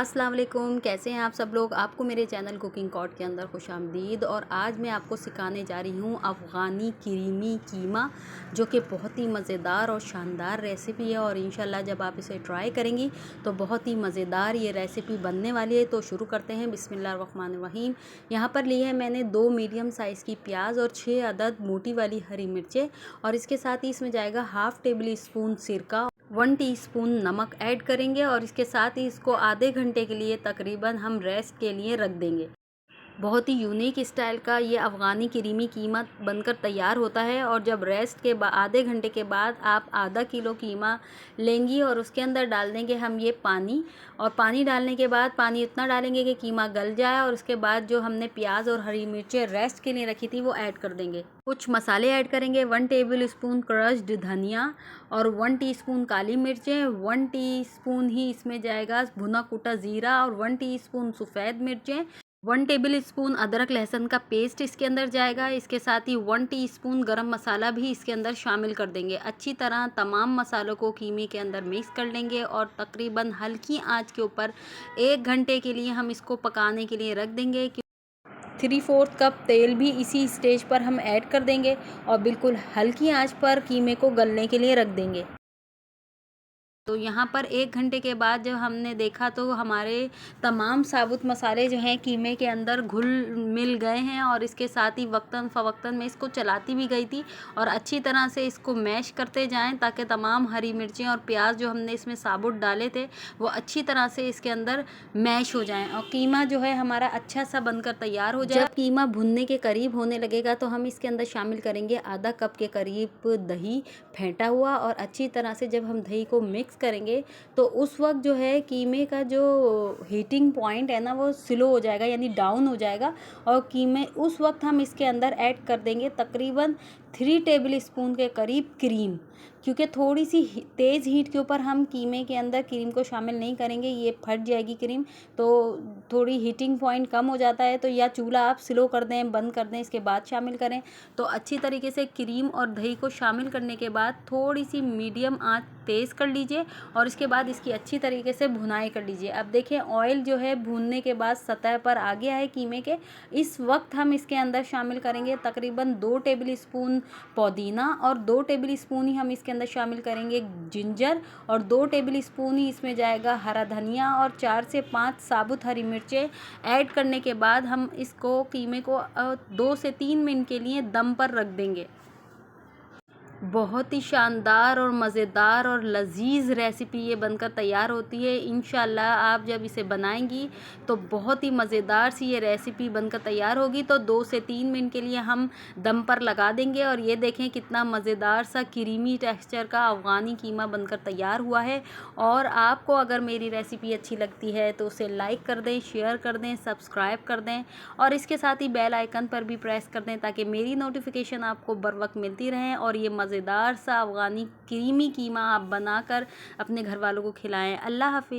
अस्सलाम वालेकुम, कैसे हैं आप सब लोग। आपको मेरे चैनल कुकिंग कॉर्ड के अंदर खुशामदीद। और आज मैं आपको सिखाने जा रही हूँ अफ़गानी क्रीमी कीमा, जो कि बहुत ही मज़ेदार और शानदार रेसिपी है। और इंशाल्लाह जब आप इसे ट्राई करेंगी तो बहुत ही मज़ेदार ये रेसिपी बनने वाली है। तो शुरू करते हैं। बिस्मिल्लाहिर्रहमानिर्रहीम। यहाँ पर ली है मैंने 2 मीडियम साइज़ की प्याज और 6 अदद मोटी वाली हरी मिर्चें। और इसके साथ ही इसमें जाएगा हाफ़ टेबल स्पून सिरका, 1 टीस्पून नमक ऐड करेंगे। और इसके साथ ही इसको आधे घंटे के लिए तकरीबन हम रेस्ट के लिए रख देंगे। बहुत ही यूनिक स्टाइल का ये अफ़गानी क्रीमी कीमा बनकर तैयार होता है। और जब रेस्ट के आधे घंटे के बाद आप आधा किलो कीमा लेंगी और उसके अंदर डाल देंगे हम ये पानी। और पानी डालने के बाद पानी इतना डालेंगे कि कीमा गल जाए। और उसके बाद जो हमने प्याज और हरी मिर्चें रेस्ट के लिए रखी थी वो ऐड कर देंगे। कुछ मसाले ऐड करेंगे, 1 टेबल स्पून क्रश्ड धनिया और 1 टीस्पून काली मिर्चें, 1 टीस्पून ही इसमें जाएगा भुना कुटा ज़ीरा और 1 टीस्पून सफ़ेद मिर्चें, 1 टेबल स्पून अदरक लहसुन का पेस्ट इसके अंदर जाएगा। इसके साथ ही 1 टीस्पून गरम मसाला भी इसके अंदर शामिल कर देंगे। अच्छी तरह तमाम मसालों को कीमे के अंदर मिक्स कर लेंगे और तकरीबन हल्की आंच के ऊपर 1 घंटे के लिए हम इसको पकाने के लिए रख देंगे। 3/4 कप तेल भी इसी स्टेज पर हम ऐड कर देंगे और बिल्कुल हल्की आंच पर कीमे को गलने के लिए रख देंगे। तो यहाँ पर 1 घंटे के बाद जब हमने देखा तो हमारे तमाम साबुत मसाले जो हैं कीमे के अंदर घुल मिल गए हैं। और इसके साथ ही वक्तन फ़वक्तन मैं इसको चलाती भी गई थी और अच्छी तरह से इसको मैश करते जाएं, ताकि तमाम हरी मिर्चें और प्याज जो हमने इसमें साबुत डाले थे वो अच्छी तरह से इसके अंदर मैश हो जाएं और कीमा जो है हमारा अच्छा सा बनकर तैयार हो जाए। जब कीमा भुनने के करीब होने लगेगा तो हम इसके अंदर शामिल करेंगे आधा कप के करीब दही फेंटा हुआ। और अच्छी तरह से जब हम दही को मिक्स करेंगे तो उस वक्त जो है कीमे का जो हीटिंग पॉइंट है ना वो स्लो हो जाएगा, यानी डाउन हो जाएगा। और कीमे उस वक्त हम इसके अंदर ऐड कर देंगे तकरीबन 3 टेबल स्पून के करीब क्रीम, क्योंकि थोड़ी सी तेज़ हीट के ऊपर हम कीमे के अंदर क्रीम को शामिल नहीं करेंगे, ये फट जाएगी क्रीम। तो थोड़ी हीटिंग पॉइंट कम हो जाता है, तो या चूल्हा आप स्लो कर दें, बंद कर दें, इसके बाद शामिल करें। तो अच्छी तरीके से क्रीम और दही को शामिल करने के बाद थोड़ी सी मीडियम आंच तेज़ कर लीजिए और इसके बाद इसकी अच्छी तरीके से भुनाई कर लीजिए। अब देखें ऑयल जो है भूनने के बाद सतह पर आ गया है कीमे के। इस वक्त हम इसके अंदर शामिल करेंगे तकरीबन 2 टेबल स्पून पुदीना और 2 टेबल स्पून ही हम इसके अंदर शामिल करेंगे जिंजर और 2 टेबल स्पून ही इसमें जाएगा हरा धनिया और 4 से 5 साबुत हरी मिर्चें ऐड करने के बाद हम इसको कीमे को 2 से 3 मिनट के लिए दम पर रख देंगे। बहुत ही शानदार और मज़ेदार और लजीज रेसिपी ये बनकर तैयार होती है। इंशाल्लाह आप जब इसे बनाएंगी तो बहुत ही मज़ेदार सी ये रेसिपी बनकर तैयार होगी। तो 2 से 3 मिनट के लिए हम दम पर लगा देंगे। और ये देखें कितना मज़ेदार सा क्रीमी टेक्सचर का अफ़गानी कीमा बनकर तैयार हुआ है। और आपको अगर मेरी रेसिपी अच्छी लगती है तो उसे लाइक कर दें, शेयर कर दें, सब्सक्राइब कर दें और इसके साथ ही बेल आइकन पर भी प्रेस कर दें, ताकि मेरी नोटिफिकेशन आपको बर वक्त मिलती रहें। और ये मज़ेदार सा अफ़गानी क्रीमी कीमा आप बनाकर अपने घर वालों को खिलाएं। अल्लाह हाफ़िज़।